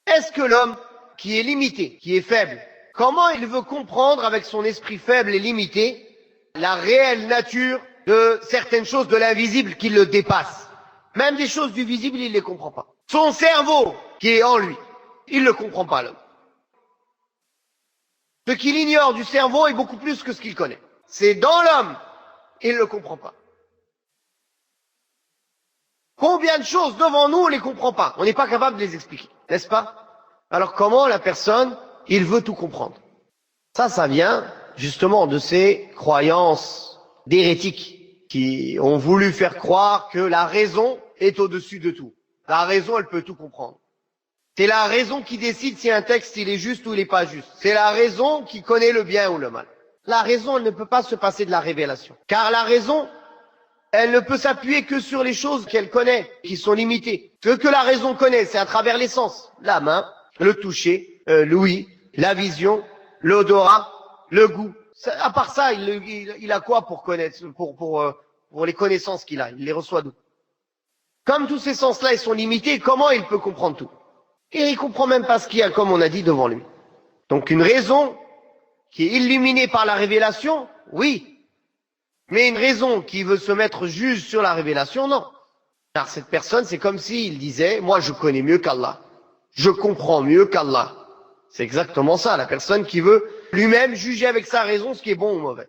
Est-ce que l'homme qui est limité, qui est faible, comment il veut comprendre avec son esprit faible et limité la réelle nature de certaines choses de l'invisible qui le dépassent? Même des choses du visible, il ne les comprend pas. Son cerveau qui est en lui, il ne le comprend pas, l'homme. Ce qu'il ignore du cerveau est beaucoup plus que ce qu'il connaît. C'est dans l'homme, il ne le comprend pas. Combien de choses devant nous, on ne les comprend pas. On n'est pas capable de les expliquer, n'est-ce pas? Alors comment la personne, il veut tout comprendre? Ça vient justement de ces croyances d'hérétiques qui ont voulu faire croire que la raison est au-dessus de tout. La raison, elle peut tout comprendre. C'est la raison qui décide si un texte il est juste ou il n'est pas juste. C'est la raison qui connaît le bien ou le mal. La raison, elle ne peut pas se passer de la révélation. Car la raison, elle ne peut s'appuyer que sur les choses qu'elle connaît, qui sont limitées. Ce que la raison connaît, c'est à travers les sens. La main, le toucher, l'ouïe, la vision, l'odorat, le goût. À part ça, il a quoi pour connaître, pour les connaissances qu'il a? Il les reçoit d'où? Comme tous ces sens-là, ils sont limités, comment il peut comprendre tout? Et il comprend même pas ce qu'il y a, comme on a dit, devant lui. Donc une raison qui est illuminée par la révélation, oui. Mais une raison qui veut se mettre juge sur la révélation, non. Car cette personne, c'est comme s'il disait, moi je connais mieux qu'Allah. Je comprends mieux qu'Allah. C'est exactement ça, la personne qui veut lui-même juger avec sa raison ce qui est bon ou mauvais.